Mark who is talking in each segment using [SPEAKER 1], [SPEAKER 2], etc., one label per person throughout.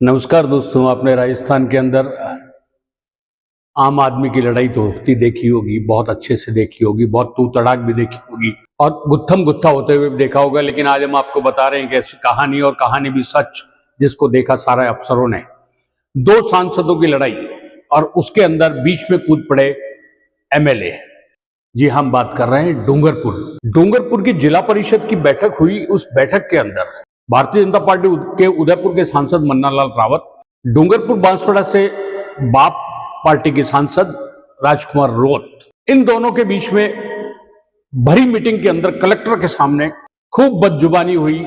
[SPEAKER 1] नमस्कार दोस्तों, आपने राजस्थान के अंदर आम आदमी की लड़ाई तो होती देखी होगी, बहुत अच्छे से देखी होगी, बहुत तू तड़ाक भी देखी होगी और गुत्थम गुत्था होते हुए भी देखा होगा। लेकिन आज हम आपको बता रहे हैं कि ऐसी कहानी, और कहानी भी सच, जिसको देखा सारे अफसरों ने। दो सांसदों की लड़ाई और उसके अंदर बीच में कूद पड़े एमएलए। जी, हम बात कर रहे हैं डूंगरपुर की जिला परिषद की बैठक हुई। उस बैठक के अंदर भारतीय जनता पार्टी के उदयपुर के सांसद मन्नालाल रावत, डूंगरपुर बांसवाड़ा से बाप पार्टी के सांसद राजकुमार रोत, इन दोनों के बीच में भरी मीटिंग के अंदर कलेक्टर के सामने खूब बदजुबानी हुई।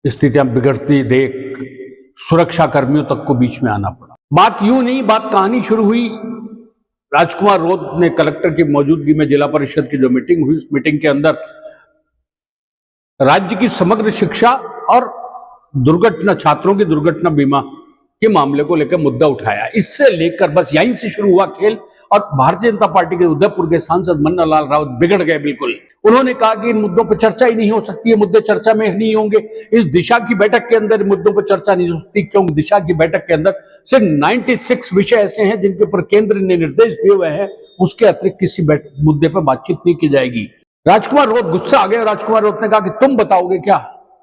[SPEAKER 1] स्थितियां बिगड़ती देख सुरक्षा कर्मियों तक को बीच में आना पड़ा। बात यूं नहीं, बात कहानी शुरू हुई। राजकुमार रोत ने कलेक्टर की मौजूदगी में जिला परिषद की जो मीटिंग हुई, उस मीटिंग के अंदर राज्य की समग्र शिक्षा और दुर्घटना, छात्रों की दुर्घटना बीमा के मामले को लेकर मुद्दा उठाया। इससे लेकर बस यहीं से शुरू हुआ खेल और भारतीय जनता पार्टी के उदयपुर के सांसद मन्नालाल रावत बिगड़ गए बिल्कुल। उन्होंने कहा कि इन मुद्दों पर चर्चा ही नहीं हो सकती, ये मुद्दे चर्चा में नहीं होंगे। इस दिशा की बैठक के अंदर मुद्दों पर चर्चा नहीं हो सकती, क्योंकि दिशा की बैठक के अंदर सिर्फ 96 विषय ऐसे हैं जिनके ऊपर केंद्र ने निर्देश दिए हुए हैं। उसके अतिरिक्त किसी मुद्दे पर बातचीत नहीं की जाएगी। राजकुमार रोत गुस्सा आ गया। राजकुमार रोत ने कहा कि तुम बताओगे क्या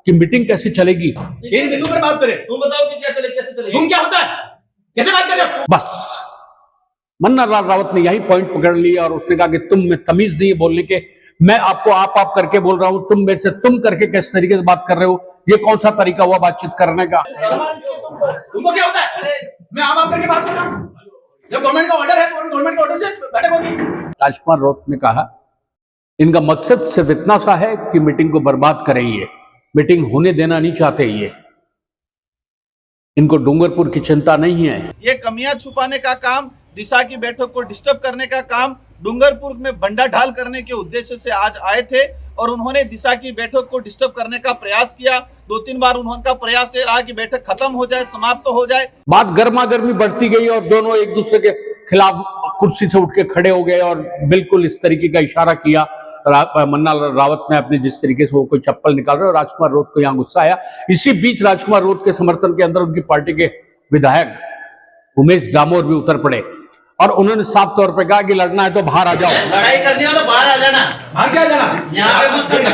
[SPEAKER 1] कि मीटिंग कैसे चलेगी?
[SPEAKER 2] इन बिंदु पर बात करें, तुम बताओ कि क्या चले, कैसे चलेगी? तुम क्या होता है, कैसे बात कर रहे हो?
[SPEAKER 1] बस मन्नालाल रावत ने यही पॉइंट पकड़ लिया और उसने कहा कि तुम में तमीज नहीं है बोलने के। मैं आपको आप करके बोल रहा हूं, तुम मेरे से तुम करके किस तरीके से बात कर रहे हो? ये कौन सा तरीका हुआ बातचीत करने का?
[SPEAKER 2] तुमको क्या होता है? मैं आप करके बात कर रहा हूं। जब गवर्नमेंट का ऑर्डर है तो गवर्नमेंट के ऑर्डर से बैठक होगी।
[SPEAKER 1] राजकुमार रोत ने कहा, इनका मकसद सिर्फ इतना सा है कि मीटिंग को बर्बाद करें। ये मीटिंग होने देना नहीं चाहते। ये इनको डूंगरपुर की चिंता नहीं है।
[SPEAKER 3] ये कमियां छुपाने का काम, दिशा की बैठक को डिस्टर्ब करने का काम, डूंगरपुर में बंडा ढाल करने के उद्देश्य से आज आए थे और उन्होंने दिशा की बैठक को डिस्टर्ब करने का प्रयास किया। 2-3 बार उनका प्रयास ये रहा कि बैठक खत्म हो जाए, समाप्त हो जाए।
[SPEAKER 1] बात गर्मा गर्मी बढ़ती गई और दोनों एक दूसरे के खिलाफ कुर्सी से उठ के खड़े हो गए और बिल्कुल इस तरीके का इशारा किया। मन्नालाल रावत ने अपने जिस तरीके से वो कोई चप्पल निकाल रहे और राजकुमार रोत को यहाँ गुस्सा आया। इसी बीच राजकुमार रोत के समर्थन के अंदर उनकी पार्टी के विधायक उमेश डामोर भी उतर पड़े और उन्होंने साफ तौर पर कहा कि लड़ना है तो बाहर आ जाओ।
[SPEAKER 2] लड़ाई करनी हो तो बाहर आ जाना। बाहर क्या जाना? यहाँ पे मत करना।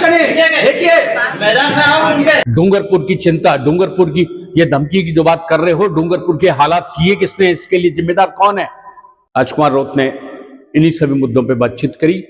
[SPEAKER 2] देखिए मैदान में आओ उनके।
[SPEAKER 1] डूंगरपुर की चिंता, डूंगरपुर की ये धमकी की जो बात कर रहे हो, डूंगरपुर के हालात किए किसने? इसके लिए जिम्मेदार कौन है? राजकुमार रोत ने इन्हीं सभी मुद्दों पर बातचीत करी।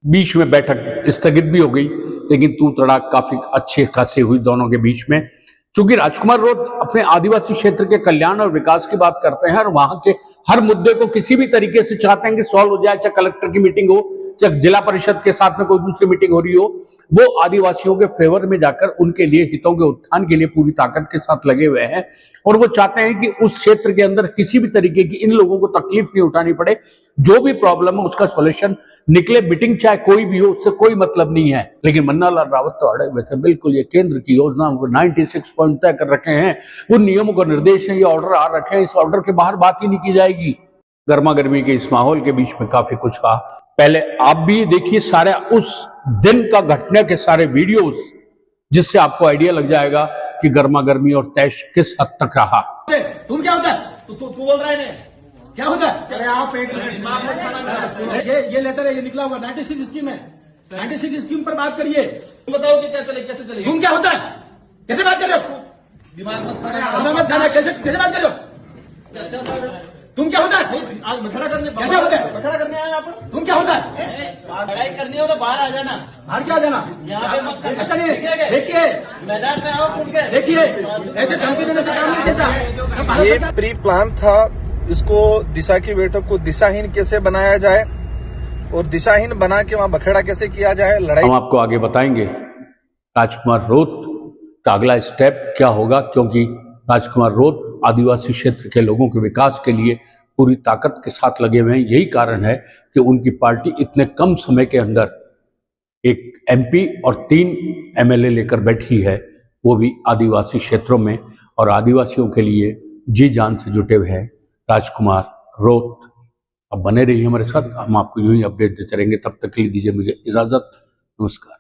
[SPEAKER 1] बीच में बैठक स्थगित भी हो गई, लेकिन तू तड़ाक काफी अच्छे खासे हुई दोनों के बीच में। चूंकि राजकुमार रोत अपने आदिवासी क्षेत्र के कल्याण और विकास की बात करते हैं और वहां के हर मुद्दे को किसी भी तरीके से चाहते हैं कि सॉल्व हो जाए, चाहे कलेक्टर की मीटिंग हो, चाहे जिला परिषद के साथ में कोई दूसरी मीटिंग हो रही हो, वो आदिवासियों के फेवर में जाकर उनके लिए हितों के उत्थान के लिए पूरी ताकत के साथ लगे हुए हैं। और वो चाहते हैं कि उस क्षेत्र के अंदर किसी भी तरीके की इन लोगों को तकलीफ नहीं उठानी पड़े। जो भी प्रॉब्लम है उसका सोल्यूशन निकले, मीटिंग चाहे कोई भी हो, उससे कोई मतलब नहीं है। लेकिन मन्नालाल रावत तो अड़े हुए थे बिल्कुल। ये केंद्र की योजना 96 पॉइंट तय कर रखे हैं, उन नियमों का निर्देश है, ये ऑर्डर आ रखे हैं, इस ऑर्डर के बाहर बात ही नहीं की जाएगी। गर्मा गर्मी के इस माहौल के बीच में काफी कुछ कहा। पहले आप भी देखिए सारे उस दिन का घटना के सारे वीडियोस, जिससे आपको आइडिया लग जाएगा कि गर्मा गर्मी और तैश किस हद तक रहा।
[SPEAKER 2] तुम क्या होता है? तू बोल रहा है क्या होता है? अरे आप ये लेटर है, ये निकला होगा 96 स्कीम है। 96 स्कीम पर बात करिए। तुम बताओ कि क्या चले, कैसे चले? तुम क्या होता है, कैसे बात कर रहे हो? दिमाग मत जाना, कैसे बात कर रहे हो? तुम क्या होता है? आज बखड़ा करने कैसे होता है? बखड़ा करने आए आप? तुम क्या होता है? लड़ाई करनी हो तो बाहर आ जाना। बाहर क्या जाना? यहाँ पे मत ऐसा नहीं। देखिए मैदान में आओ उनके। देखिए ऐसे धमकी देने से काम नहीं चलता।
[SPEAKER 3] ये प्री प्लान था। इसको दिशा की बैठक को दिशाहीन कैसे बनाया जाए और दिशाहीन बना के वहां बखेड़ा कैसे किया जाए, लड़ाई
[SPEAKER 1] हम आपको आगे बताएंगे राजकुमार रोत का अगला स्टेप क्या होगा, क्योंकि राजकुमार रोत आदिवासी क्षेत्र के लोगों के विकास के लिए पूरी ताकत के साथ लगे हुए हैं। यही कारण है कि उनकी पार्टी इतने कम समय के अंदर एक एमपी और 3 एमएलए लेकर बैठी है, वो भी आदिवासी क्षेत्रों में, और आदिवासियों के लिए जी जान से जुटे हुए हैं राजकुमार रोत। अब बने रहिए हमारे साथ, हम आपको यूं ही अपडेट देते रहेंगे। तब तक के लिए दीजिए मुझे इजाजत। नमस्कार।